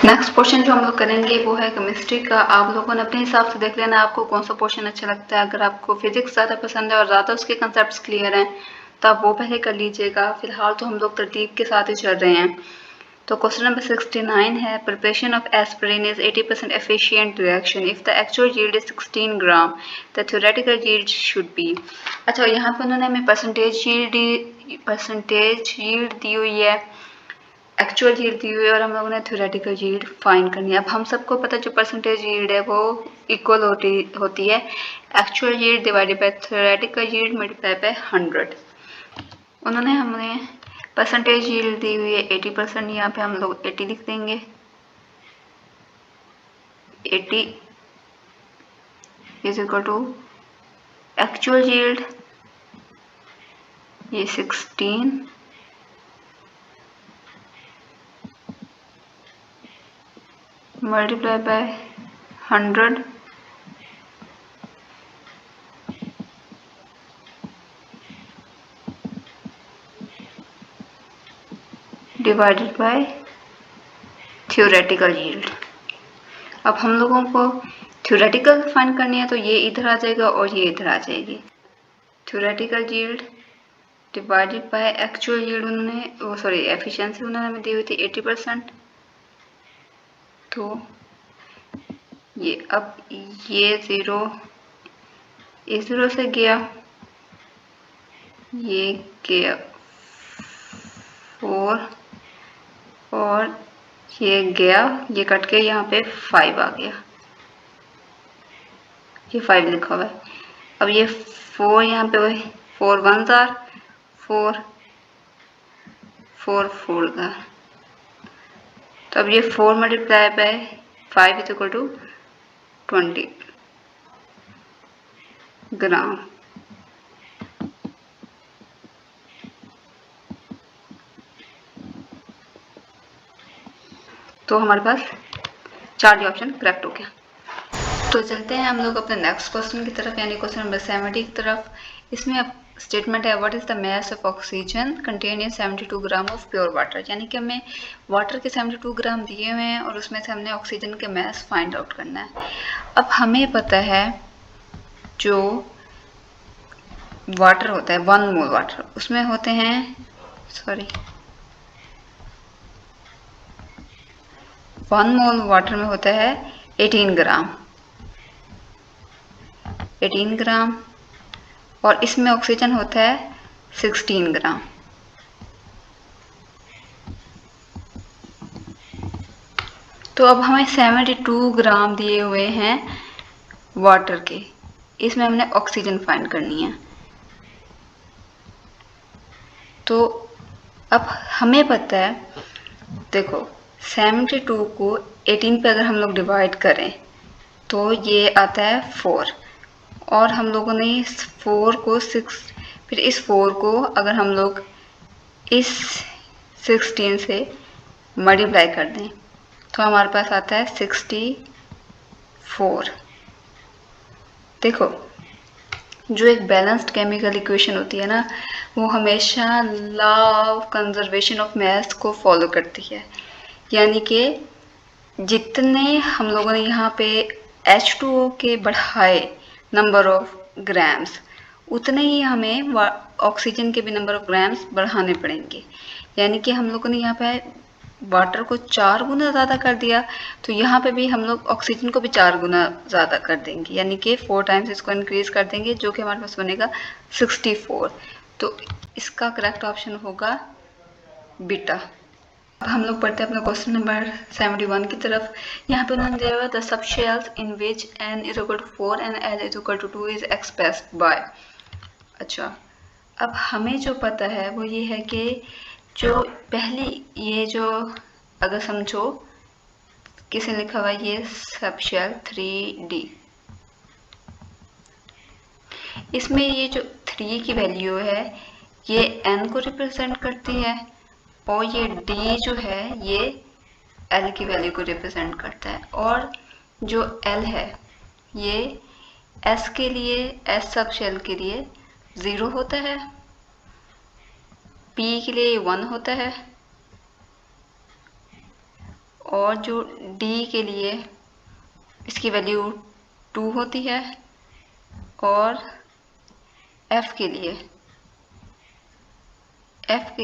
Next question जो हम लोग करेंगे वो है केमिस्ट्री का। आप लोगों ने अपने हिसाब से देख लेना आपको कौन सा क्वेश्चन अच्छा लगता है। अगर आपको फिजिक्स ज़्यादा पसंद है और ज़्यादा उसके कंसेप्ट्स क्लियर हैं तो आप वो पहले कर लीजिएगा। फिलहाल तो हम लोग तरतीब के साथ ही चल रहे हैं। तो क्वेश्चन नंबर 69 है, preparation of aspirin is 80% efficient reaction if the actual yield is 16 gram, the theoretical yield should be. अच्छा, यहाँ पे उन्होंने हमें परसेंटेज यील्ड दी हुई है, एक्चुअल यील्ड दी हुई है और हम लोगों ने थ्योरेटिकल यील्ड फाइंड करनी है। अब हम सबको पता है जो परसेंटेज यील्ड है वो इक्वल होती है actual yield divided by theoretical yield multiply by 100। उन्होंने हमें परसेंटेज यील्ड दी हुई है 80%, यहाँ पे हम लोग 80 लिख देंगे। 80 is equal to actual yield, ये 16 multiply by 100 divided by theoretical yield. अब हम लोगों को थ्योरेटिकल फाइंड करनी है तो ये इधर आ जाएगा और ये इधर आ जाएगी। Theoretical yield divided by actual yield, उन्होंने एफिशिएंसी उन्होंने हमें दी हुई थी 80%। तो ये अब ये ज़ीरो से गया, ये गया 4 और ये गया, ये कट के यहाँ पे 5 आ गया, ये 5 लिखा हुआ है। अब ये 4 यहाँ पे 4 1 जार 4 4 4 जार, तो अब ये 4 multiply by 5 is equal to 20 gram. तो हमारे पास 4 ऑप्शन करेक्ट हो गया। तो चलते हैं हम लोग अपने नेक्स्ट क्वेश्चन की तरफ, यानी क्वेश्चन नंबर 70 की तरफ। इसमें अब स्टेटमेंट है, what is the mass of oxygen contain in 72 gram of pure water. यानी कि हमें वाटर के 72 ग्राम दिए हुए हैं और उसमें से हमने ऑक्सीजन के मास फाइंड आउट करना है। अब हमें पता है जो वाटर होता है 1 मोल वाटर, उसमें होते हैं 1 मोल वाटर में होता है 18 ग्राम और इसमें ऑक्सीजन होता है 16 ग्राम। तो अब हमें 72 ग्राम दिए हुए हैं वाटर के, इसमें हमने ऑक्सीजन फाइंड करनी है। तो अब हमें पता है, देखो 72 को 18 पे अगर हम लोग डिवाइड करें तो ये आता है 4 और हम लोगों ने इस 4 को 6, फिर इस 4 को अगर हम लोग इस 16 से मल्टीप्लाई कर दें तो हमारे पास आता है 64। देखो जो एक बैलेंस्ड केमिकल इक्वेशन होती है ना, वो हमेशा law of conservation of mass को फॉलो करती है। यानी कि जितने हम लोगों ने यहाँ पे H2O के बढ़ाए नंबर ऑफ ग्राम्स, उतने ही हमें ऑक्सीजन के भी नंबर ऑफ ग्राम्स बढ़ाने पड़ेंगे। यानी कि हम लोगों ने यहाँ पे वाटर को 4 गुना ज़्यादा कर दिया तो यहाँ पे भी हम लोग ऑक्सीजन को भी 4 गुना ज़्यादा कर देंगे, यानी कि 4 टाइम्स इसको इंक्रीज कर देंगे, जो कि हमारे पास बनेगा 64। तो इसका करेक्ट ऑप्शन होगा बीटा। अब हम लोग पढ़ते हैं अपना क्वेश्चन नंबर 71 की तरफ। यहाँ पे उन्होंने दिया हुआ the subshells in which n is equal to 4 and l is equal to 2 is expressed by. अच्छा, अब हमें जो पता है वो ये है कि जो पहली ये जो अगर समझो किसे लिखा हुआ है ये सब शेल 3D, इसमें ये जो 3 की वैल्यू है ये n को रिप्रेजेंट करती है और ये D जो है ये L की वैल्यू को रिप्रेजेंट करता है, और जो L है ये S के लिए, S सब शेल के लिए 0 होता है, P के लिए 1 होता है और जो डी के लिए इसकी वैल्यू 2 होती है और एफ के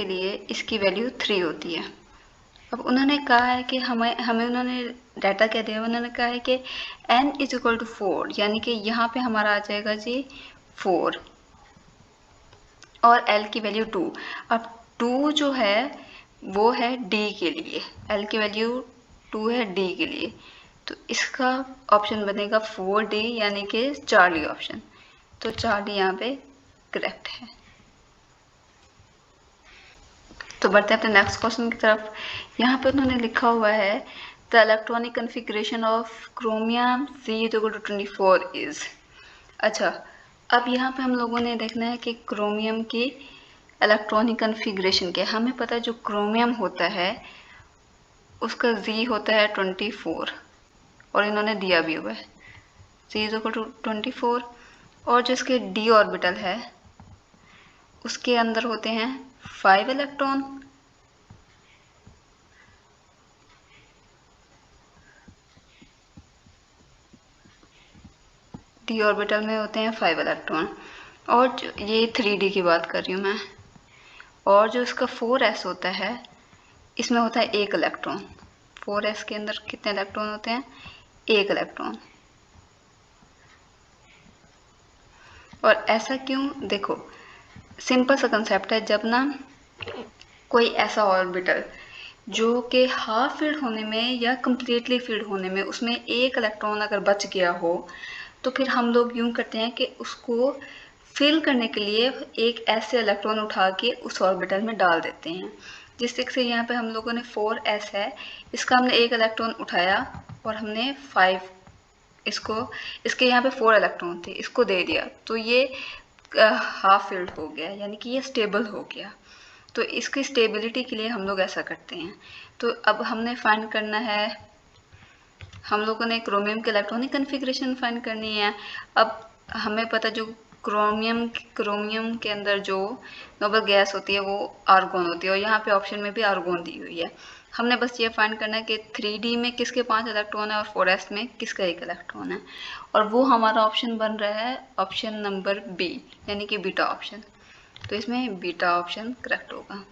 लिए इसकी वैल्यू 3 होती है। अब उन्होंने कहा है कि हमें उन्होंने डाटा क्या दिया, उन्होंने कहा है कि n इज इक्वल टू 4, यानी कि यहाँ पे हमारा आ जाएगा जी 4 और l की वैल्यू 2। अब 2 जो है वो है d के लिए, l की वैल्यू 2 है d के लिए, तो इसका ऑप्शन बनेगा 4D, यानी कि चार्ली ऑप्शन। तो चार्ली यहाँ पे करेक्ट है। तो बढ़ते हैं अपने नेक्स्ट क्वेश्चन की तरफ। यहाँ पे उन्होंने लिखा हुआ है the electronic configuration of chromium C=24 is. अच्छा, अब यहाँ पे हम लोगों ने देखना है कि क्रोमियम की इलेक्ट्रॉनिक कन्फिग्रेशन क्या है। हमें पता है जो क्रोमियम होता है उसका Z होता है 24 और इन्होंने दिया भी हुआ है C=24। और जो इसके D ऑर्बिटल है उसके अंदर होते हैं 5 इलेक्ट्रॉन, D ऑर्बिटल में होते हैं 5 इलेक्ट्रॉन। और जो ये 3D की बात कर रही हूँ मैं। और जो इसका 4s होता है इसमें होता है 1 इलेक्ट्रॉन। 4s के अंदर कितने इलेक्ट्रॉन होते हैं? 1 इलेक्ट्रॉन। और ऐसा क्यों? देखो, सिंपल सा कंसेप्ट है। जब ना कोई ऐसा ऑर्बिटल जो कि हाफ फील्ड होने में या कम्प्लीटली फील्ड होने में उसमें 1 इलेक्ट्रॉन अगर बच गया हो, तो फिर हम लोग यूं करते हैं कि उसको फिल करने के लिए एक ऐसे इलेक्ट्रॉन उठा के उस ऑर्बिटल में डाल देते हैं। जिससे कि यहाँ पे हम लोगों ने 4s है, इसका हमने 1 इलेक्ट्रॉन उठाया और हमने 5 इसके यहाँ पे 4 इलेक्ट्रॉन थे, इसको दे दिया, तो ये हाफ फिल्ड हो गया, यानी कि ये स्टेबल हो गया। तो इसकी स्टेबिलिटी के लिए हम लोग ऐसा करते हैं। तो अब हमने फाइंड करना है, हम लोगों ने क्रोमियम के इलेक्ट्रॉनिक कन्फिग्रेशन फाइंड करनी है। अब हमें पता जो क्रोमियम के अंदर जो नोबल गैस होती है वो आर्गोन होती है, और यहाँ पे ऑप्शन में भी आर्गोन दी हुई है। हमने बस ये फाइंड करना है कि 3D में किसके 5 इलेक्ट्रॉन है और 4s में किसका 1 इलेक्ट्रॉन है, और वो हमारा ऑप्शन बन रहा है ऑप्शन नंबर बी, यानी कि बीटा ऑप्शन। तो इसमें बीटा ऑप्शन करेक्ट होगा।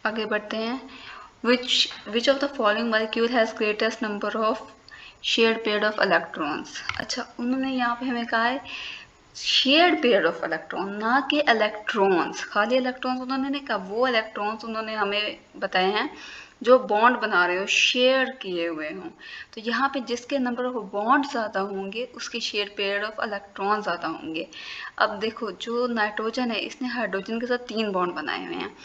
आगे बढ़ते हैं। Which of the following molecule has greatest number of shared pair of electrons? अच्छा, उन्होंने यहाँ पे हमें कहा है शेयर्ड पेयर ऑफ इलेक्ट्रॉन, ना कि इलेक्ट्रॉन्स। खाली इलेक्ट्रॉन्स उन्होंने नहीं कहा, वो इलेक्ट्रॉन्स उन्होंने हमें बताए हैं जो बॉन्ड बना रहे हो, शेयर किए हुए हों। तो यहाँ पे जिसके नंबर ऑफ बॉन्ड ज़्यादा होंगे उसके शेयर पेयर ऑफ इलेक्ट्रॉन ज़्यादा होंगे। अब देखो, जो नाइट्रोजन है इसने हाइड्रोजन के साथ 3 बॉन्ड बनाए हुए हैं,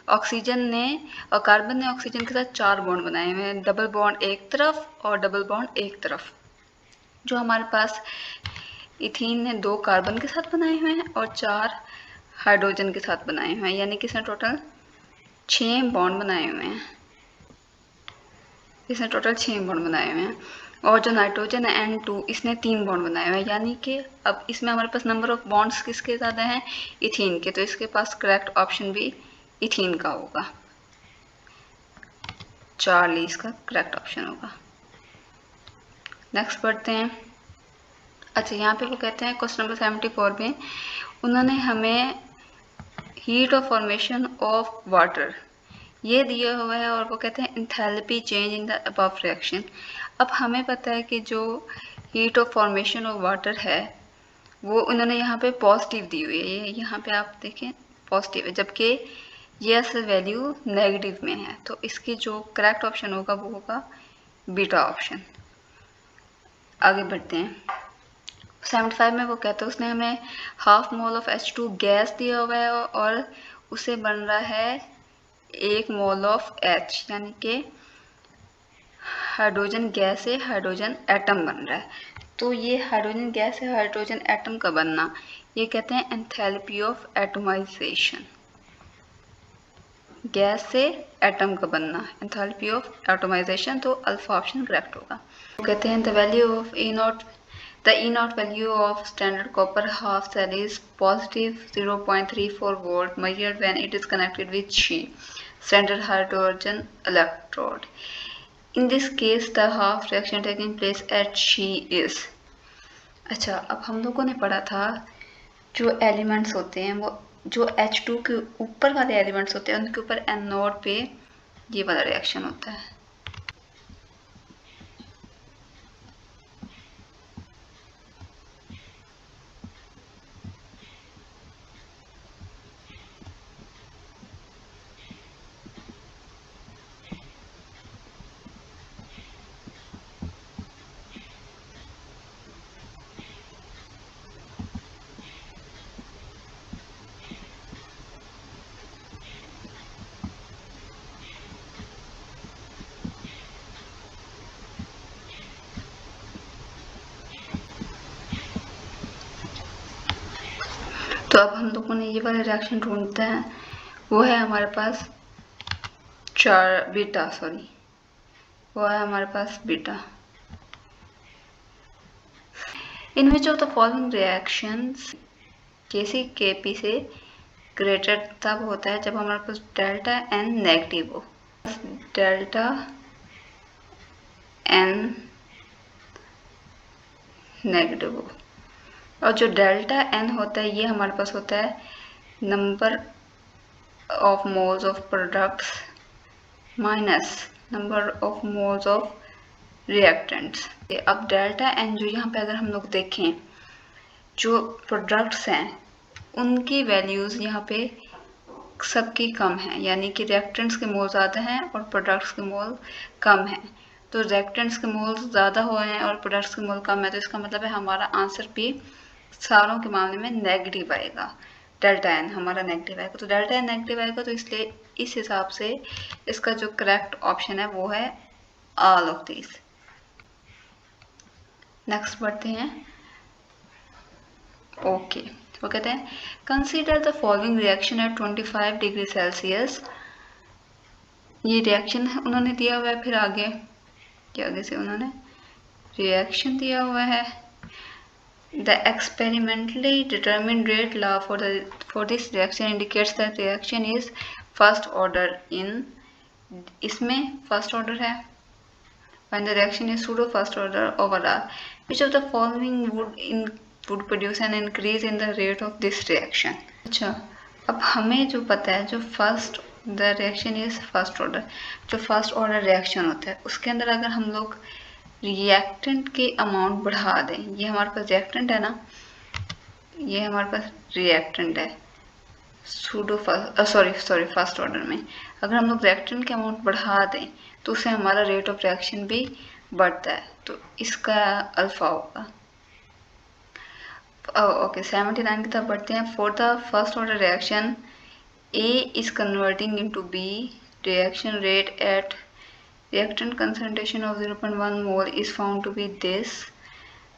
ऑक्सीजन ने और कार्बन ने ऑक्सीजन के साथ 4 बॉन्ड बनाए हुए हैं, डबल बॉन्ड एक तरफ और डबल बॉन्ड एक तरफ। जो हमारे पास इथीन ने 2 कार्बन के साथ बनाए हुए हैं और 4 हाइड्रोजन के साथ बनाए हुए हैं, यानी कि इसने टोटल 6 बॉन्ड बनाए हुए हैं। इसने टोटल 6 बॉन्ड बनाए हुए हैं। और जो नाइट्रोजन है N2, इसने 3 बॉन्ड बनाए हुए हैं, यानी कि अब इसमें हमारे पास नंबर ऑफ बॉन्ड्स किसके ज़्यादा हैं? इथीन के। तो इसके पास करेक्ट ऑप्शन भी इथीन का होगा, चार्ली इसका करेक्ट ऑप्शन होगा। नेक्स्ट पढ़ते हैं। अच्छा, यहाँ पे वो कहते हैं क्वेश्चन नंबर 74 में उन्होंने हमें heat of formation of water ये दिया हुआ है, और वो कहते हैं enthalpy change in the above reaction. अब हमें पता है कि जो heat of formation of water है वो उन्होंने यहाँ पे पॉजिटिव दी हुई है, ये यहाँ पे आप देखें पॉजिटिव है, जबकि ये असल वैल्यू नेगेटिव में है। तो इसकी जो करेक्ट ऑप्शन होगा वो होगा बीटा ऑप्शन। आगे बढ़ते हैं। 75 में वो कहते हैं उसने हमें half mole of H2 gas दिया हुआ है और उसे बन रहा है 1 मोल ऑफ H, यानी कि हाइड्रोजन गैस से हाइड्रोजन एटम बन रहा है। तो ये हाइड्रोजन गैस से हाइड्रोजन एटम का बनना, ये कहते हैं एंथैल्पी ऑफ एटमाइजेशन। गैस से एटम का बनना, एंथैल्पी ऑफ एटमाइजेशन। तो अल्फा ऑप्शन करेक्ट होगा। कहते हैं the value of the E0 value of standard copper half cell is positive 0.34 volt measured when it is connected with She. standard hydrogen electrode. In this case, the half reaction taking place at She is. अच्छा, अब हम लोगों ने पढ़ा था जो elements होते हैं वो जो H2 के ऊपर वाले एलिमेंट्स होते हैं उनके ऊपर एनोड पे ये वाला रिएक्शन होता है। तो अब हम लोगों ने ये वाला रिएक्शन ढूंढते हैं, वो है हमारे पास वो है हमारे पास beta. In which of the following reactions Kc Kp से ग्रेटर तब होता है जब हमारे पास डेल्टा N नेगेटिव हो। डेल्टा N नेगेटिव हो, और जो डेल्टा N होता है ये हमारे पास होता है number of moles of products minus number of moles of reactants. अब डेल्टा N जो यहाँ पे अगर हम लोग देखें जो प्रोडक्ट्स हैं उनकी वैल्यूज़ यहाँ पे सबकी कम है, यानी कि रिएक्टेंट्स के मोल ज़्यादा हैं और प्रोडक्ट्स के मोल कम हैं। तो रिएक्टेंट्स के मोल ज़्यादा हुए हैं और प्रोडक्ट्स के मोल कम है, तो इसका मतलब है हमारा आंसर भी सारों के मामले में नेगेटिव आएगा। डेल्टा N हमारा नेगेटिव आएगा, तो डेल्टा N नेगेटिव आएगा, तो इसलिए इस हिसाब से इसका जो करेक्ट ऑप्शन है वो है ऑल ऑफ दीज। नेक्स्ट बढ़ते हैं। ओके, वो कहते हैं consider the following reaction at 25 degree Celsius. ये रिएक्शन उन्होंने दिया हुआ है, फिर आगे से उन्होंने रिएक्शन दिया हुआ है। The experimentally determined rate law for this reaction indicates that reaction is first order in, इसमें first order है, when the reaction is pseudo first order overall, which of the following would produce an increase in the rate of this reaction। अच्छा, अब हमें जो पता है जो the reaction is first order, जो first order reaction होता है उसके अंदर अगर हम लोग रिएक्टेंट के अमाउंट बढ़ा दें, ये हमारे पास रिएक्टेंट है ना, ये हमारे पास रिएक्टेंट है फर्स्ट ऑर्डर में, अगर हम लोग रिएक्टेंट के अमाउंट बढ़ा दें तो उससे हमारा रेट ऑफ रिएक्शन भी बढ़ता है, तो इसका अल्फा होगा। ओके, 79 की तरफ बढ़ते हैं। For the first order reaction A is converting into B, reaction rate at reactant concentration of 0.1 mole is found to be this,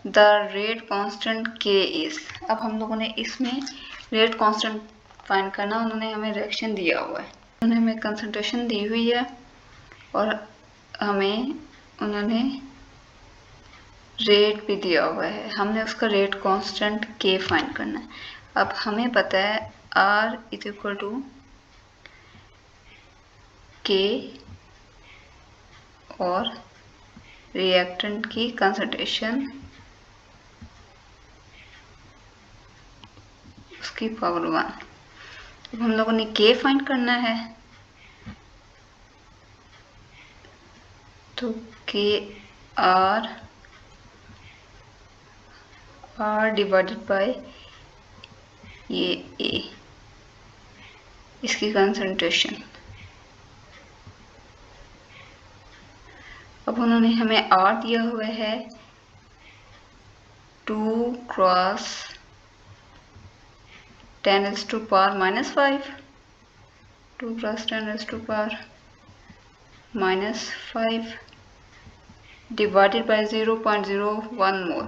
the rate constant K is। अब हम लोगों ने इसमें रेट कांस्टेंट फाइंड करना, उन्होंने हमें रिएक्शन दिया हुआ है, उन्होंने हमें कंसंट्रेशन दी हुई है और हमें उन्होंने रेट भी दिया हुआ है, हमने उसका रेट कांस्टेंट K फाइंड करना है। अब हमें पता है R is equal to K और रिएक्टेंट की कंसंट्रेशन उसकी पावर 1। अब हम लोगों ने K फाइंड करना है, तो K R डिवाइडेड बाय ये A, इसकी कंसंट्रेशन। अब उन्होंने हमें R दिया हुआ है 2 cross 10⁻⁻⁵, 2 cross 10⁻⁻⁵ divided by 0.01 mole,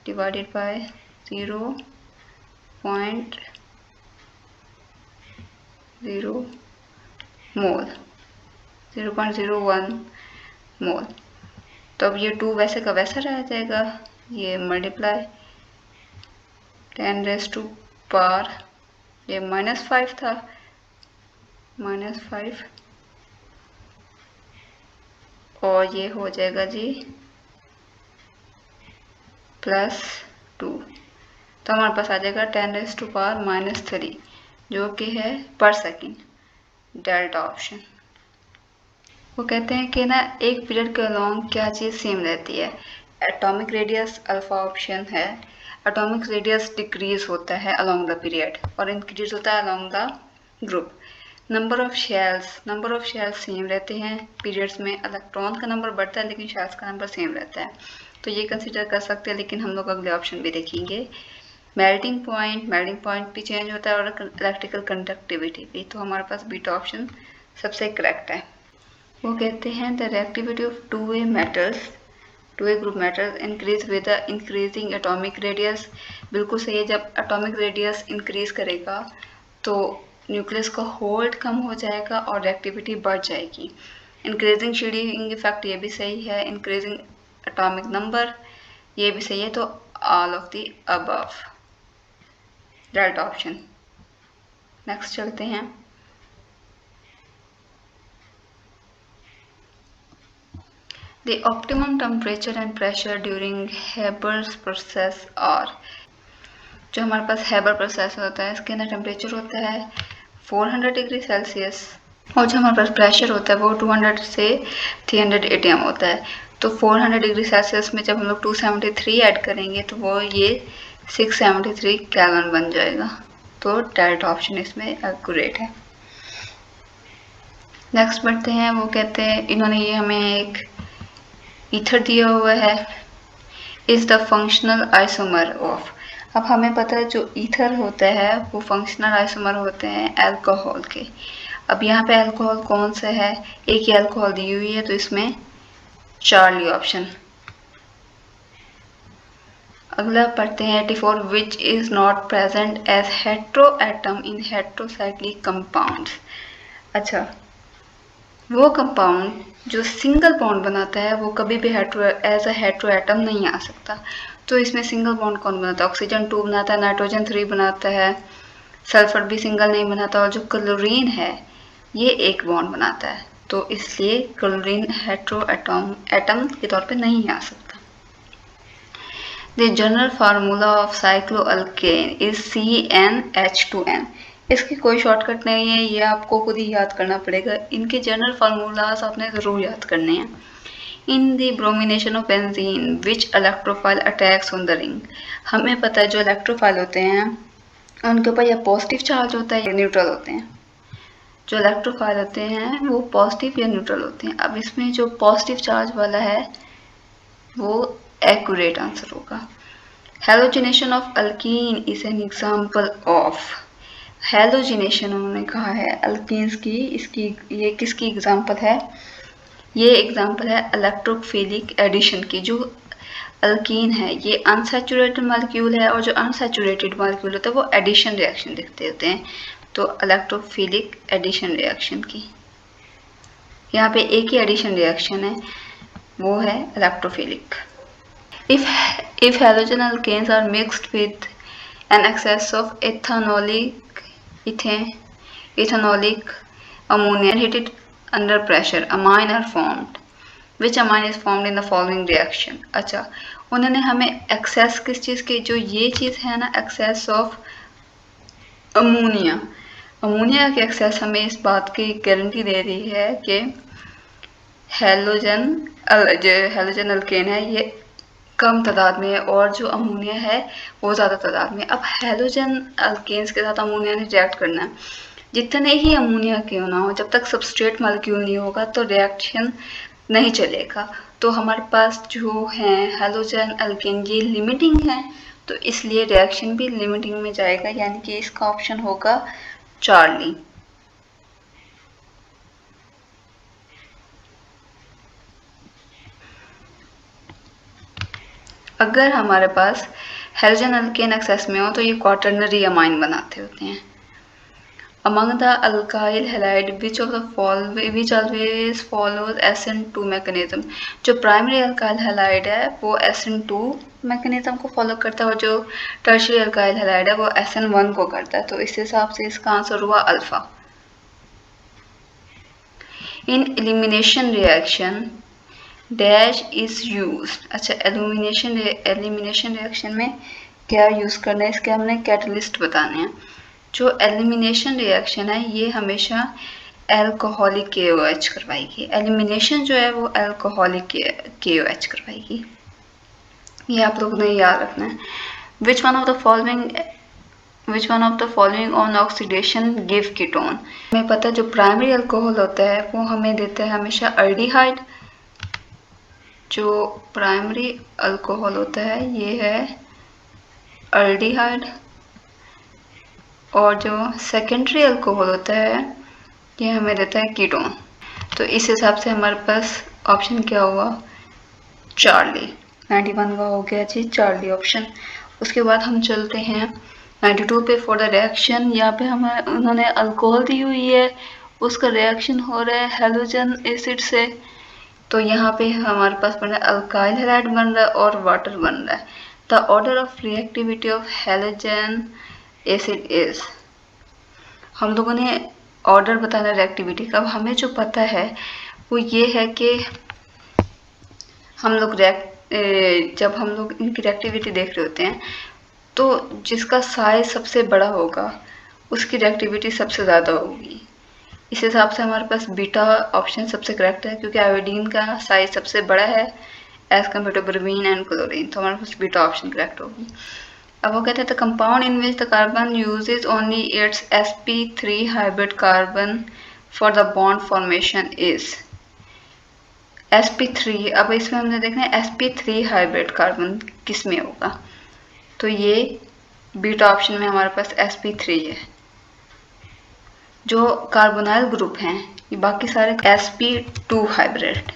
divided by 0.0 मोल, 0.01 मोल। तो अब ये 2 वैसे का वैसा रह जाएगा, ये मल्टीप्लाई 10⁻⁻, ये -5 था, -5 और ये हो जाएगा जी +2। तो हमारे पास आ जाएगा 10⁻³ जो कि है पर सेकेंड, डेल्टा ऑप्शन। वो कहते हैं कि ना एक पीरियड के अलॉन्ग क्या चीज़ सेम रहती है। एटॉमिक रेडियस अल्फा ऑप्शन है। एटॉमिक रेडियस डिक्रीज होता है अलॉन्ग द पीरियड और इंक्रीज होता है along the group. Number of shells same रहते हैं पीरियड्स में। इलेक्ट्रॉन का नंबर बढ़ता है लेकिन शेल्स का नंबर सेम रहता है, तो ये कंसिडर कर सकते हैं, लेकिन हम लोग अगले ऑप्शन भी देखेंगे। मेल्टिंग पॉइंट भी चेंज होता है और इलेक्ट्रिकल कंडक्टिविटी भी। तो हमारे पास बीटा ऑप्शन सबसे करेक्ट है। वो कहते हैं the reactivity of 2A group metals increase with the increasing atomic radius. बिल्कुल सही है, जब एटॉमिक रेडियस इंक्रीज करेगा तो न्यूक्लियस का होल्ड कम हो जाएगा और रिएक्टिविटी बढ़ जाएगी। इंक्रीजिंग शील्डिंग इफेक्ट ये भी सही है। इंक्रीजिंग एटॉमिक नंबर ये भी सही है। तो all of the above, delta option. Next चलते हैं। The optimum temperature and pressure during Haber's process are, जो हमारे पास हैबर प्रोसेस होता है इसके अंदर टेम्परेचर होता है 400 डिग्री सेल्सियस और जो हमारे पास प्रेशर होता है वो 200 से 300 atm होता है। तो 400 डिग्री सेल्सियस में जब हम लोग 273 ऐड करेंगे तो वो ये 673 केल्विन बन जाएगा। तो डेल्टा ऑप्शन इसमें एक्यूरेट है। नेक्स्ट बढ़ते हैं। वो कहते हैं, इन्होंने ये हमें एक ईथर दिया हुआ है, is the functional isomer of. अब हमें पता है जो ईथर होता है वो फंक्शनल आइसोमर होते हैं अल्कोहल के। अब यहाँ पे अल्कोहल कौन सा है, एक ही अल्कोहल दी हुई है तो इसमें चार्ली ऑप्शन। अगला पढ़ते हैं 84 which is not present as heteroatom in heterocyclic compounds. अच्छा, वो कंपाउंड जो सिंगल बॉन्ड बनाता है वो कभी भी एज अ हेट्रो एटम नहीं आ सकता। तो इसमें सिंगल बॉन्ड कौन बनाता है, ऑक्सीजन 2 बनाता है, नाइट्रोजन 3 बनाता है, सल्फर भी सिंगल नहीं बनाता, और जो क्लोरीन है ये एक बॉन्ड बनाता है। तो इसलिए क्लोरीन हेट्रो एटम के तौर पे नहीं आ सकता। The general formula of cycloalkane is CnH2n। इसकी कोई शॉर्टकट नहीं है, ये आपको खुद ही याद करना पड़ेगा। इनके जनरल फार्मूलाज आपने ज़रूर याद करने हैं। In the bromination of benzene which electrophile attacks on the ring. हमें पता है जो इलेक्ट्रोफाइल होते हैं उनके ऊपर या पॉजिटिव चार्ज होता है या न्यूट्रल होते हैं। जो इलेक्ट्रोफाइल होते हैं वो पॉजिटिव या न्यूट्रल होते हैं। अब इसमें जो पॉजिटिव चार्ज वाला है वो एक्यूरेट आंसर होगा। Halogenation of alkene is an example of. Halogenation उन्होंने कहा है अल्कीन्स की, इसकी ये किसकी एग्जाम्पल है, ये एग्जाम्पल है इलेक्ट्रोफिलिक एडिशन की। जो अल्कीन है ये अनसैचुरेटेड मॉलिक्यूल है और जो अनसैचुरेटेड मॉलिक्यूल होता है वो एडिशन रिएक्शन दिखते होते हैं। तो इलेक्ट्रोफिलिक एडिशन रिएक्शन की, यहाँ पे एक ही एडिशन रिएक्शन है वो है electrophilic. If halogen alkanes are mixed with an excess of ethanolic ammonia and heated under pressure, amine are formed. Which amine is formed in the following reaction? अच्छा, उन्होंने हमें एक्सेस किस चीज़ की, जो ये चीज़ है ना एक्सेस ऑफ अमोनिया की एक्सेस हमें इस बात की गारंटी दे रही है कि हेलोजन अल्केन है ये कम तादाद में है और जो अमोनिया है वो ज़्यादा तादाद में। अब हेलोजन अल्केन्स के साथ अमोनिया ने रिएक्ट करना है, जितने ही अमोनिया क्यों ना हो, जब तक सबस्ट्रेट मॉलिक्यूल नहीं होगा तो रिएक्शन नहीं चलेगा। तो हमारे पास जो है हेलोजन अल्केन ये लिमिटिंग है, तो इसलिए रिएक्शन भी लिमिटिंग में जाएगा, यानी कि इसका ऑप्शन होगा चार्ली। अगर हमारे पास हेलोजन अल्केन एक्सेस में हो तो ये क्वाटरनरी अमाइन बनाते होते हैं। Among the alkyl halide, which always follows SN2 mechanism? जो प्राइमरी अल्काइल हैलाइड है वो SN2 मैकेनिज्म को फॉलो करता है और जो टर्शियरी अल्काइल हैलाइड है वो SN1 को करता है। तो इस हिसाब से इसका आंसर हुआ alpha. In elimination reaction dash is use. अच्छा, एलिमिनेशन रिएक्शन में क्या यूज़ करना है, इसके हमने कैटलिस्ट बताने हैं। जो एलिमिनेशन रिएक्शन है ये हमेशा एल्कोहलिक KOH करवाएगी। एलिमिनेशन जो है वो एल्कोहलिक KOH करवाएगी, ये आप लोगों ने याद रखना है। Which one of the following on oxidation give ketone. हमें पता है जो प्राइमरी अल्कोहल होता है वो हमें देता है हमेशा अल्डिहाइड। जो प्राइमरी अल्कोहल होता है ये है अल्डिहाइड, और जो सेकेंडरी अल्कोहल होता है ये हमें देता है कीटोन। तो इस हिसाब से हमारे पास ऑप्शन क्या हुआ, चार्ली। 91 का हो गया जी चार्ली ऑप्शन। उसके बाद हम चलते हैं 92 पे। फॉर द रिएक्शन, यहाँ पे हमें उन्होंने अल्कोहल दी हुई है, उसका रिएक्शन हो रहा है हेलोजन एसिड से, तो यहाँ पे हमारे पास बन रहा है अल्काइल हैलाइड बन रहा है और वाटर बन रहा है। The order of reactivity of halogen acid is, हम लोगों ने ऑर्डर बताना रिएक्टिविटी का। हमें जो पता है वो ये है कि हम लोग जब हम लोग इनकी रिएक्टिविटी देख रहे होते हैं तो जिसका साइज सबसे बड़ा होगा उसकी रिएक्टिविटी सबसे ज़्यादा होगी। इस हिसाब से हमारे पास बीटा ऑप्शन सबसे करेक्ट है, क्योंकि आयोडीन का साइज सबसे बड़ा है as compare to bromine and chlorine, तो हमारे पास बीटा ऑप्शन करेक्ट होगी। अब वो कहते हैं the compound in which the carbon uses only its sp3 hybrid carbon for the bond formation is sp3। अब इसमें हमने देखना है sp3 हाइब्रिड कार्बन किस में होगा, तो ये बीटा ऑप्शन में हमारे पास sp3 है। जो कार्बोनाइल ग्रुप हैं ये बाकी सारे sp2 हाइब्रिड।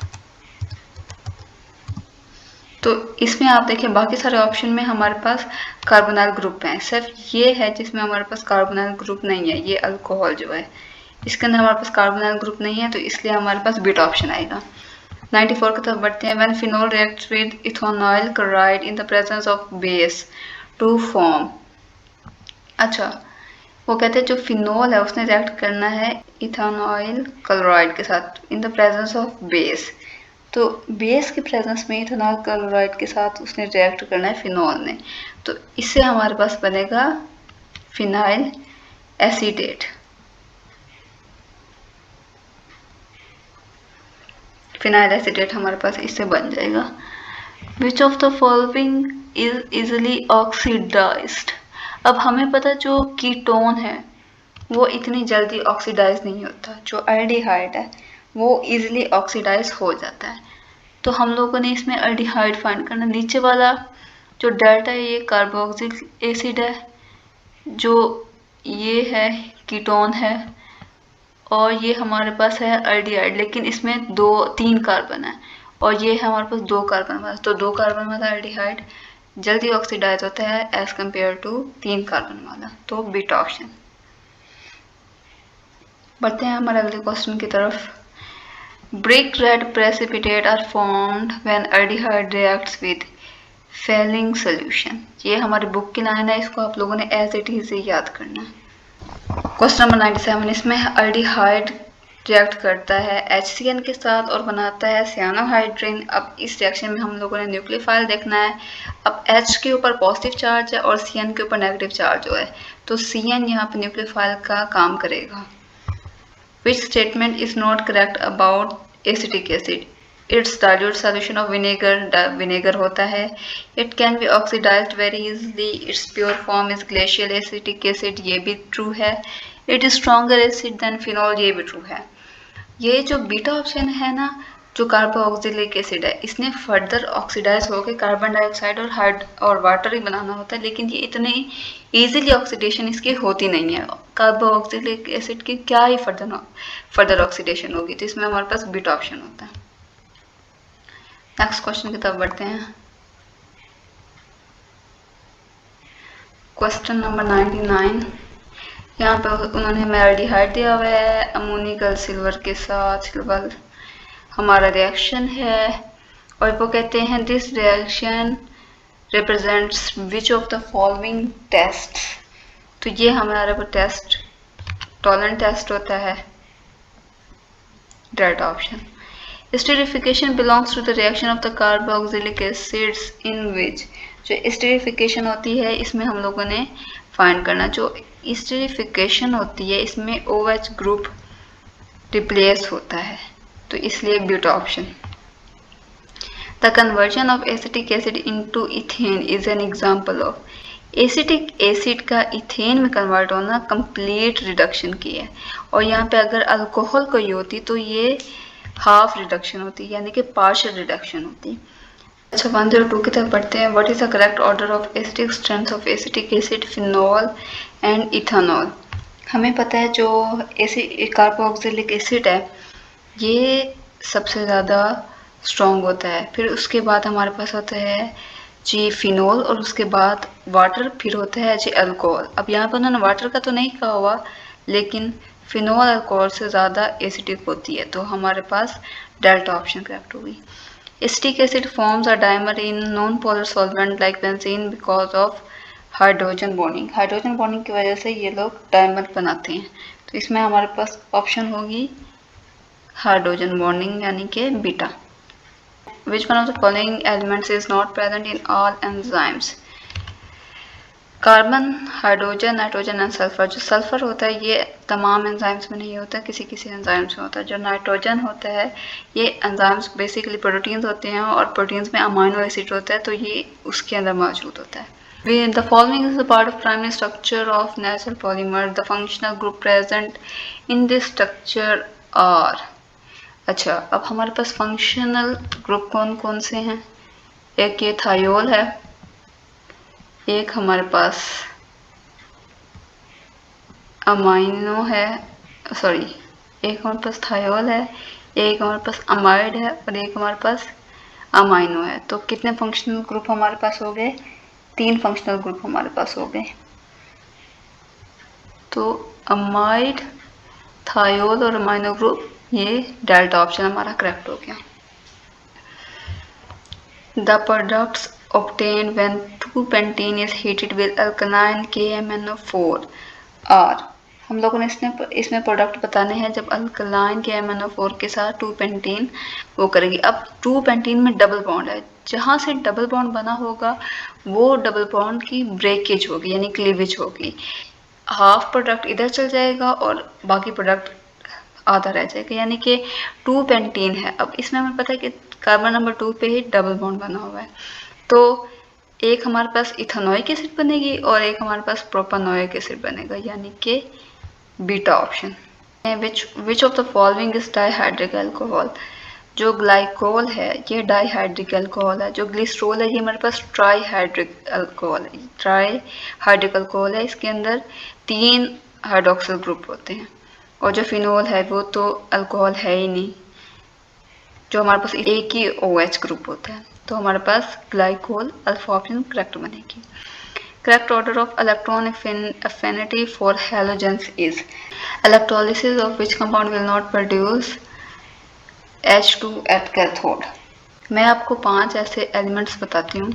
तो इसमें आप देखिए बाकी सारे ऑप्शन में हमारे पास कार्बोनाइल ग्रुप हैं, सिर्फ ये है जिसमें हमारे पास कार्बोनाइल ग्रुप नहीं है, ये अल्कोहल जो है इसके अंदर हमारे पास कार्बोनाइल ग्रुप नहीं है, तो इसलिए हमारे पास बीटा ऑप्शन आएगा। 94 की तरफ बढ़ते हैं। When phenol reacts with ethanol chloride in the presence of base to form. अच्छा, वो कहते हैं जो फिनोल है उसने रिएक्ट करना है इथेनॉल क्लोराइड के साथ इन द प्रेजेंस ऑफ बेस, तो बेस के प्रेजेंस में इथेनॉल क्लोराइड के साथ उसने रिएक्ट करना है फिनोल ने, तो इससे हमारे पास बनेगा फिनाइल एसीटेट। फिनाइल एसीटेट हमारे पास इससे बन जाएगा। Which of the following is easily oxidised. अब हमें पता जो कीटोन है वो इतनी जल्दी ऑक्सीडाइज नहीं होता, जो एल्डिहाइड है वो इजिली ऑक्सीडाइज हो जाता है, तो हम लोगों ने इसमें एल्डिहाइड फाइंड करना। नीचे वाला जो डेल्टा है ये कार्बोक्सिलिक एसिड है, जो ये है कीटोन है, और ये हमारे पास है एल्डिहाइड, लेकिन इसमें 3 कार्बन है और ये है हमारे पास 2 कार्बन वाला, तो 2 कार्बन वाला एल्डिहाइड जल्दी ऑक्सीडाइज होता है एज कम्पेयर टू 3 कार्बन वाला, तो बीटा ऑप्शन। बढ़ते हैं हमारे अगले क्वेश्चन की तरफ। Brick red precipitate are formed when aldehyde reacts with Fehling solution। ये हमारी बुक की लाइन है, इसको आप लोगों ने एज इट इज याद करना है। क्वेश्चन नंबर 97, इसमें अल्डिहाइड रिएक्ट करता है HCN के साथ और बनाता है सियानोहाइड्रिन। अब इस रिएक्शन में हम लोगों ने न्यूक्लियोफाइल देखना है। अब H के ऊपर पॉजिटिव चार्ज है और CN के ऊपर नेगेटिव चार्ज है, तो CN यहाँ पे न्यूक्लियोफाइल का काम करेगा। Which statement is not correct about acetic acid? It's dilute solution of vinegar, vinegar होता है। It can be oxidized very easily. Its pure form is glacial acetic acid, ये भी true है। It is stronger acid than phenol, ये भी true है। ये जो बीटा ऑप्शन है ना, जो कार्बोक्सिलिक एसिड है, इसने फर्दर ऑक्सीडाइज होकर कार्बन डाइऑक्साइड और वाटर ही बनाना होता है, लेकिन ये इतनी इजीली ऑक्सीडेशन इसकी होती नहीं है। कार्बोक्सिलिक एसिड की क्या ही फर्दर ऑक्सीडेशन होगी, तो इसमें हमारे पास बीटा ऑप्शन होता है। नेक्स्ट क्वेश्चन की तरफ बढ़ते हैं। क्वेश्चन नंबर 99, यहाँ पे उन्होंने हमें एल्डिहाइड दिया हुआ है अमोनिकल सिल्वर के साथ, सिल्वर हमारा रिएक्शन है, और वो कहते हैं this reaction represents which of the following test. तो ये हमारा वो टेस्ट टॉलरेंट टेस्ट होता है, delta option. Esterification belongs to the reaction of the carboxylic acids in which, जो एस्टरिफिकेशन होती है इसमें हम लोगों ने फाइंड करना, जो एस्टरिफिकेशन होती है इसमें OH ग्रुप रिप्लेस होता है, तो इसलिए buta option. The conversion of acetic acid into ethane is an example of, acetic acid का इथेन में कन्वर्ट होना कंप्लीट रिडक्शन की है, और यहाँ पे अगर अल्कोहल कोई होती तो ये हाफ रिडक्शन होती, यानी कि पार्शियल रिडक्शन होती। अच्छा 102 की तरफ बढ़ते हैं। What is the correct order of acetic strength of acetic acid, phenol and ethanol. हमें पता है जो कार्बोक्सिलिक एसिड है ये सबसे ज़्यादा स्ट्रॉन्ग होता है, फिर उसके बाद हमारे पास होता है जी फिनोल, और उसके बाद वाटर, फिर होता है जी अल्कोहल। अब यहाँ पर उन्होंने वाटर का तो नहीं कहा हुआ, लेकिन फिनोल अल्कोहल से ज़्यादा एसिडिक होती है, तो हमारे पास डेल्टा ऑप्शन करेक्ट होगी। Acetic acid forms a dimer in non polar solvent like benzene because of hydrogen bonding, hydrogen bonding की वजह से ये लोग डाइमर बनाते हैं, तो इसमें हमारे पास ऑप्शन होगी हाइड्रोजन बॉन्डिंग यानी कि beta. Which one of the following elements is not present in all enzymes? Carbon, hydrogen, nitrogen and sulphur. जो सल्फर होता है ये तमाम एंजाइम्स में नहीं होता, किसी किसी एंजाइम्स में होता है। जो नाइट्रोजन होता है ये एंजाइम्स बेसिकली प्रोटीन्स होते हैं, और प्रोटीन्स में अमाइनो एसिड होता है, तो ये उसके अंदर मौजूद होता है। The following is a part of primary structure of natural polymer. The functional group present in this structure are, अच्छा अब हमारे पास फंक्शनल ग्रुप कौन कौन से हैं, एक ये थायोल है, एक हमारे पास अमाइनो है, सॉरी एक हमारे पास थायोल है, एक हमारे पास अमाइड है, और एक हमारे पास अमाइनो है। तो कितने फंक्शनल ग्रुप हमारे पास हो गए, 3 फंक्शनल ग्रुप हमारे पास हो गए। तो अमाइड, थायोल और अमाइनो ग्रुप, ये डेल्टा ऑप्शन हमारा करेक्ट हो गया। The products obtained when 2-pentene is heated with alkaline KMnO4 are, हम लोगों ने इसमें प्रोडक्ट बताने हैं जब अल्कलाइन KMnO4 के साथ 2-pentene वो करेगी। अब 2-pentene में डबल बॉन्ड है, जहाँ से डबल बॉन्ड बना होगा वो डबल बॉन्ड की ब्रेकेज होगी यानी क्लीवेज होगी। हाफ प्रोडक्ट इधर चल जाएगा और बाकी प्रोडक्ट आधा रह जाएगा, यानी कि 2-pentene है। अब इसमें हमें पता है कि कार्बन नंबर 2 पे ही डबल बॉन्ड बना हुआ है, तो एक हमारे पास इथेनोइक एसिड बनेगी और एक हमारे पास प्रोपानोइक एसिड बनेगा, यानी कि beta option. Which of the following is dihydric alcohol. जो ग्लाइकोल है ये डाइहाइड्रिक अल्कोहल है, जो ग्लिसरॉल है ये हमारे पास ट्राईहाइड्रिक अल्कोहल है, ट्राईहाइड्रिक अल्कोहल है, इसके अंदर 3 हाइड्रोक्सिल ग्रुप होते हैं। और जो फिनोल है वो तो अल्कोहल है ही नहीं, जो हमारे पास एक ही OH ग्रुप होता है, तो हमारे पास ग्लाइकोल अल्फा ऑप्शन करेक्ट बनेगी। Correct order of electron affinity for halogens is, electrolysis of which compound will not produce H2 at cathode। मैं आपको 5 ऐसे एलिमेंट्स बताती हूँ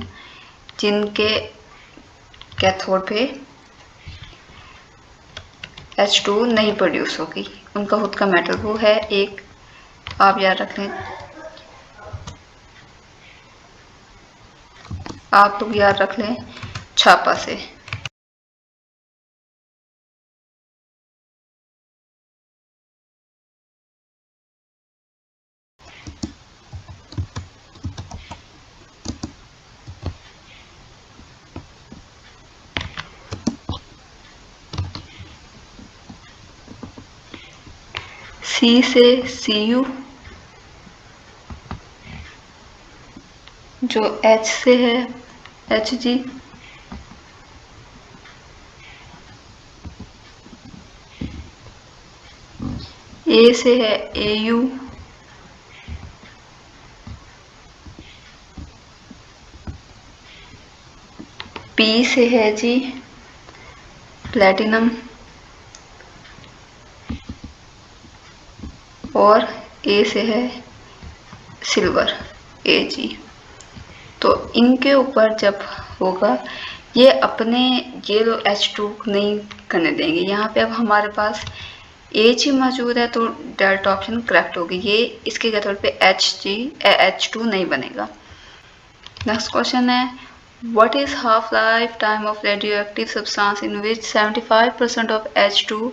जिनके कैथोड पे H2 नहीं प्रोड्यूस होगी, उनका खुद का मेटल वो है। एक आप याद रख लें, आप लोग याद रख लें छापा से। C से Cu, जो H से है Hg, A से है Au, P से है जी प्लेटिनम, और A से है सिल्वर Ag। तो इनके ऊपर जब होगा ये अपने ये लोग H2 नहीं करने देंगे। यहाँ पे अब हमारे पास एच ही मौजूद है तो डेल्टा ऑप्शन करेक्ट होगी। ये इसके के तौर पे H2 नहीं बनेगा। नेक्स्ट क्वेश्चन है what is half life time of radioactive substance in which 75% of H2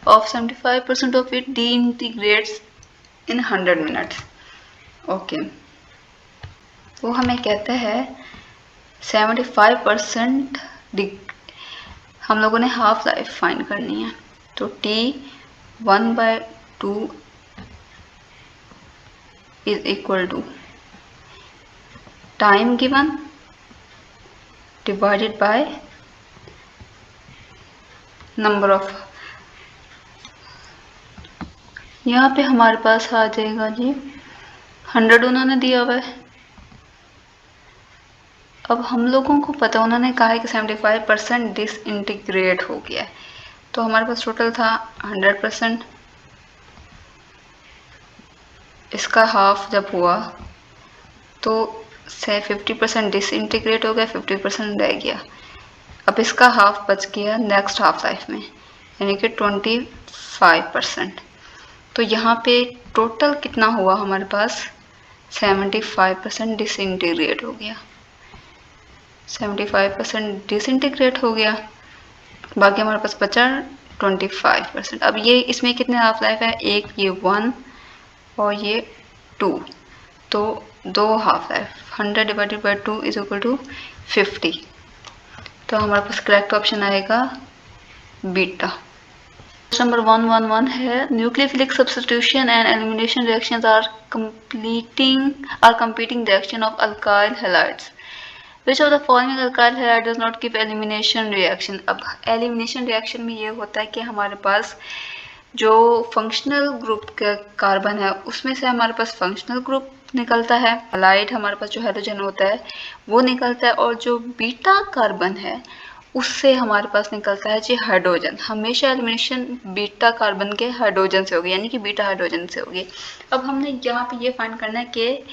of 75% of it disintegrates in 100 minutes। Okay, वो हमें कहता है 75% हम लोगों ने हाफ लाइफ फाइंड करनी है, तो T1/2 is equal to time given divided by number of. यहाँ पे हमारे पास आ जाएगा जी 100 उन्होंने दिया हुआ है। अब हम लोगों को पता, उन्होंने कहा है कि 75% डिसइंटीग्रेट हो गया है, तो हमारे पास टोटल था 100%। इसका हाफ जब हुआ तो से 50% डिसइंटीग्रेट हो गया, 50% रह गया। अब इसका हाफ बच गया नेक्स्ट हाफ लाइफ में, यानी कि 25%। तो यहाँ पे टोटल कितना हुआ हमारे पास 75% डिसइंटीग्रेट हो गया, 75% डिसइंटीग्रेट हो गया, बाकी हमारे पास बचा 25%। अब ये इसमें कितने हाफ लाइफ है, एक ये 1 और ये 2, तो 2 half life. 100 divided by 2 is equal to 50। तो हमारे पास करेक्ट ऑप्शन आएगा बीटा। क्वेश्चन नंबर 111 है nucleophilic substitution and elimination reactions are competing reaction of alkyl halides. Which of the following alkyl halide does not give elimination reaction? अब elimination reaction में ये होता है कि हमारे पास जो फंक्शनल ग्रुप का कार्बन है उसमें से हमारे पास फंक्शनल ग्रुप निकलता है, हलाइड हमारे पास जो हाइड्रोजन होता है वो निकलता है, और जो बीटा कार्बन है उससे हमारे पास निकलता है जी हाइड्रोजन। हमेशा एलिमिनेशन बीटा कार्बन के हाइड्रोजन से होगी, यानी कि बीटा हाइड्रोजन से होगी। अब हमने यहाँ पे ये फाइंड करना है कि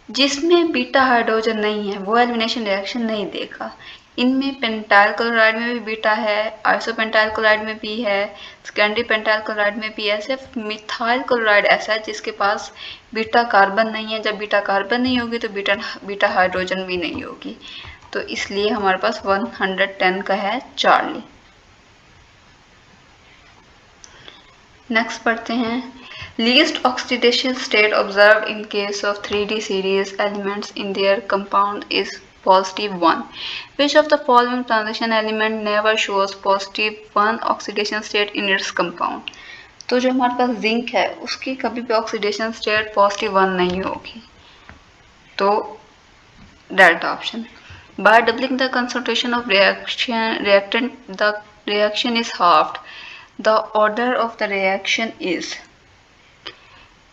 जिसमें बीटा हाइड्रोजन नहीं है वो एलिमिनेशन रिएक्शन नहीं देगा। इनमें पेंटाइल क्लोराइड में भी बीटा है, आइसोपेंटाइल क्लोराइड में भी है, सेकेंडरी पेंटाइल क्लोराइड में भी है, सिर्फ मिथाइल क्लोराइड ऐसा है जिसके पास बीटा कार्बन नहीं है। जब बीटा कार्बन नहीं होगी तो बीटा हाइड्रोजन भी नहीं होगी, तो इसलिए हमारे पास 110 का है चार्ली। नेक्स्ट पढ़ते हैं least oxidation state observed in case of 3D series elements in their compound is +1. Which of the following transition element never shows +1 oxidation state in its compound? तो जो हमारे पास जिंक है उसकी कभी भी ऑक्सीडेशन स्टेट +1 नहीं होगी, तो delta option. By doubling the concentration of reactant, the reaction is halved. The order of the reaction is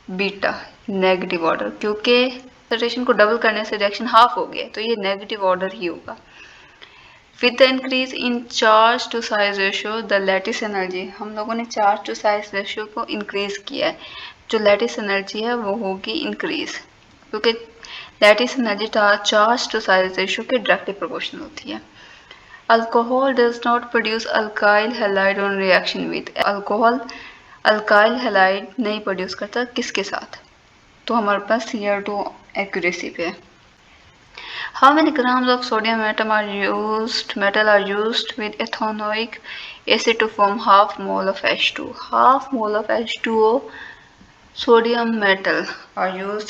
beta, negative order, क्योंकि कंसंट्रेशन को डबल करने से रिएक्शन हाफ हो गया, तो ये नेगेटिव ऑर्डर ही होगा। With the increase in charge to size ratio the lattice energy, हम लोगों ने चार्ज टू साइज रेशियो को इंक्रीज किया है, जो लैटिस एनर्जी है वो होगी इंक्रीज, क्योंकि lattice energy charge to size ratio के डायरेक्टली प्रोपोर्शनल होती है। Alcohol does not produce alkyl halide on reaction with, alcohol alkyl halide नहीं प्रोड्यूस करता, किसके साथ, तो हमारे पास Cr2 एक्यूरेसी पे है। How many grams of sodium atom are used with ethanoic acid to form half mole of H2? Half mole of H2O sodium metal are used,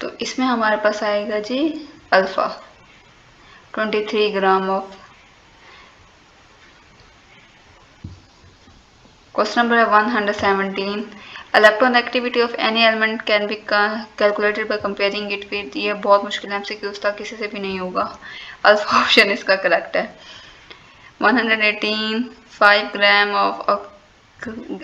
तो इसमें हमारे पास आएगा जी alpha 23 gram of. Question number 117. Electronegativity of any element can be calculated by comparing it with, ये बहुत मुश्किल है, MCQ था, किसी से भी नहीं होगा। अल्फा ऑप्शन इसका करेक्ट है। 118. 5 ग्राम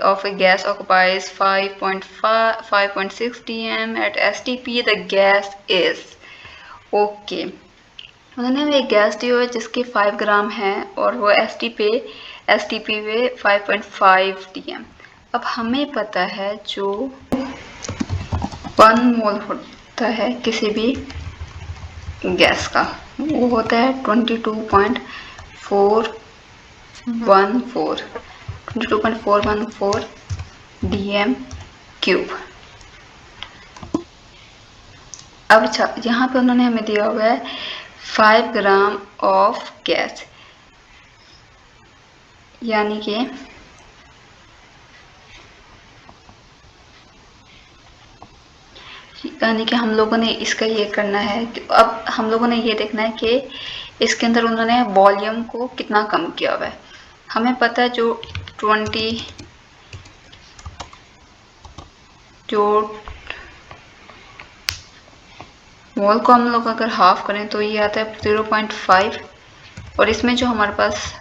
of a gas occupies 5.6 dm at STP. The gas is okay. उन्होंने एक गैस दी हुई है जिसके 5 ग्राम है और वो STP पे 5.5 dm। अब हमें पता है जो 1 मोल होता है किसी भी गैस का वो होता है 22.414, 22.414 dm क्यूब। अब अच्छा, यहाँ पे उन्होंने हमें दिया हुआ है 5 ग्राम ऑफ गैस, यानी कि हम लोगों ने इसका ये करना है कि अब हम लोगों ने ये देखना है कि इसके अंदर उन्होंने वॉल्यूम को कितना कम किया हुआ है। हमें पता है जो 20 जो मोल को हम लोग अगर हाफ करें तो ये आता है 0.5, और इसमें जो हमारे पास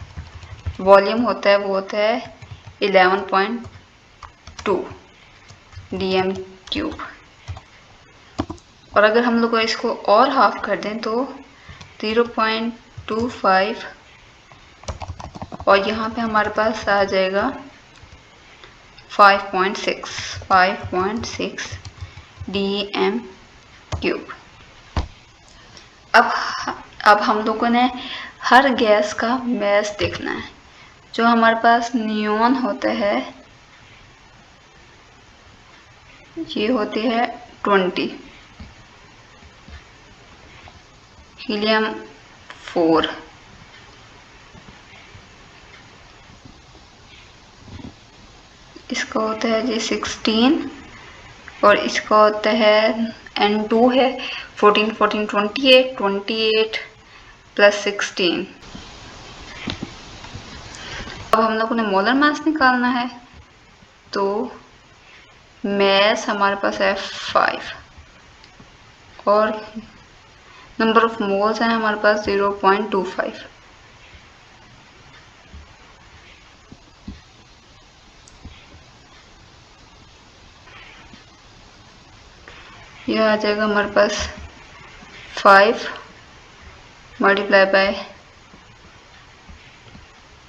वॉल्यूम होता है वो होता है 11.2 dm क्यूब। और अगर हम लोग इसको और हाफ कर दें तो 0.25, और यहाँ पे हमारे पास आ जाएगा 5.6 dm क्यूब। अब हम लोगों ने हर गैस का मास देखना है। जो हमारे पास नियॉन होता है ये होती है 20, हीलियम 4, इसका होता है जी 16, और इसका होता है N2 है 14 14 28 प्लस 16। अब हम लोगों ने मोलर मास निकालना है, तो मास हमारे पास है 5 और नंबर ऑफ मोल्स है हमारे पास 0.25। यह आ जाएगा हमारे पास 5 मल्टीप्लाई बाय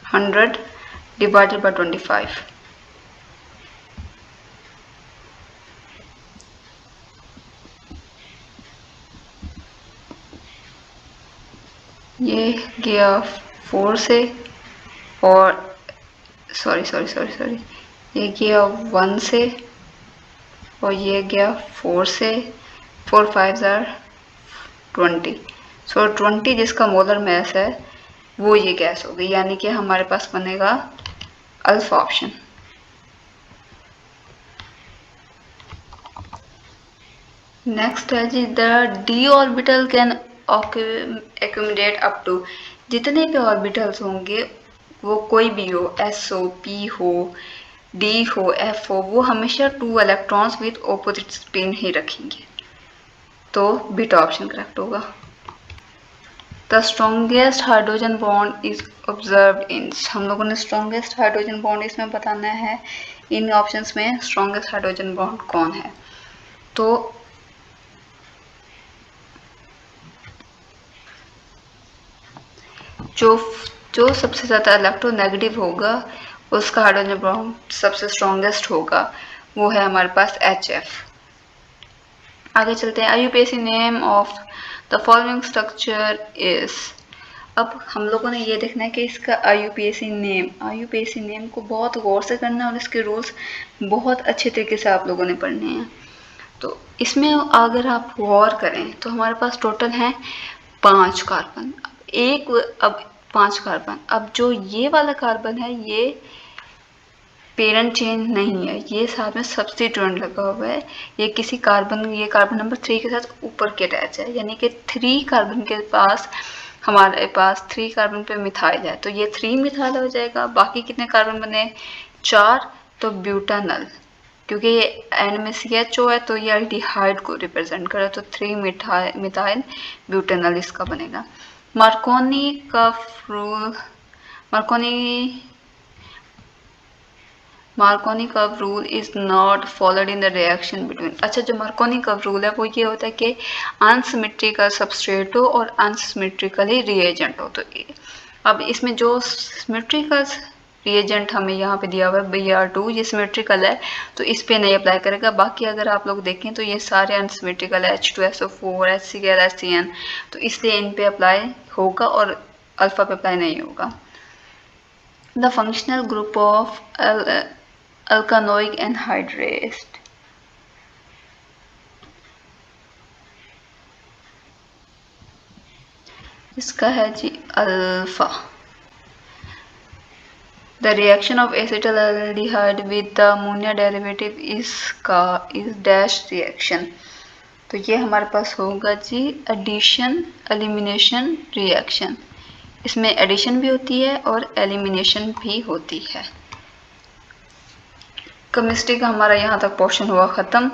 100 डिवाइडेड बाय 25। ये गया 4 से, और सॉरी ये गया 1 से, और ये गया 4 से। 4 5 20, सो 20 जिसका मोलर मास है वो ये गैस होगी, यानी कि हमारे पास बनेगा अल्फा ऑप्शन। नेक्स्ट है जी, the d orbital can accumulate up to, जितने भी ऑर्बिटल्स होंगे वो कोई भी हो, एस हो, पी हो, डी हो, एफ हो, वो हमेशा 2 इलेक्ट्रॉन्स विद ऑपोजिट स्पिन ही रखेंगे। तो बीटा ऑप्शन करेक्ट होगा। The strongest hydrogen bond is observed in, हम लोगों ने स्ट्रॉन्गेस्ट हाइड्रोजन बॉन्ड इसमें बताना है। इन ऑप्शंस में स्ट्रॉन्गेस्ट हाइड्रोजन बॉन्ड कौन है, तो जो सबसे ज़्यादा इलेक्ट्रोनेगेटिव होगा उसका हाइड्रोजन बॉन्ड सबसे स्ट्रॉन्गेस्ट होगा, वो है हमारे पास HF। आगे चलते हैं। IUPAC name of the following structure is, अब हम लोगों ने ये देखना है कि इसका IUPAC नेम को बहुत गौर से करना है, और इसके रूल्स बहुत अच्छे तरीके से आप लोगों ने पढ़ने हैं। तो इसमें अगर आप गौर करें तो हमारे पास टोटल हैं 5 कार्बन, अब 5 कार्बन। अब जो ये वाला कार्बन है ये पेरेंट चेन नहीं है, ये साथ में सब्स्टिट्यूएंट लगा हुआ है। ये कार्बन नंबर 3 के साथ ऊपर के अटैच है, यानी कि 3 कार्बन के पास हमारे पास 3 कार्बन पे मिथाइल है, तो ये 3 मिथाइल हो जाएगा। बाकी कितने कार्बन बने, 4, तो ब्यूटानल, क्योंकि ये एंड में CHO है तो ये एल्डिहाइड को रिप्रेजेंट करे, तो 3 मिथाइल ब्यूटानल इसका बनेगा। Markovnikov curve rule is not followed in the reaction between, अच्छा जो मार्कोनी कर्व रूल है वो ये होता है कि अनसिमेट्रिकल सबस्ट्रेट हो और अनसिमेट्रिकली रिएजेंट हो। तो अब इसमें जो सिमेट्रिकल रिएजेंट हमें यहाँ पे दिया हुआ है Br2, ये सिमेट्रिकल है तो इस पे नहीं अप्लाई करेगा। बाकी अगर आप लोग देखें तो ये सारे अनसिमेट्रिकल है, H2SO4, HCl, HCN, तो इसलिए इन पे अप्लाई होगा और अल्फा पे अप्लाई नहीं होगा। The functional group of alkanoic anhydrase. इसका है जी alpha. The reaction of acetaldehyde with the ammonia derivative is dash reaction. तो ये हमारे पास होगा जी एडिशन एलिमिनेशन रिएक्शन. इसमें एडिशन भी होती है और एलिमिनेशन भी होती है. केमिस्ट्री का हमारा यहाँ तक पोर्शन हुआ ख़त्म.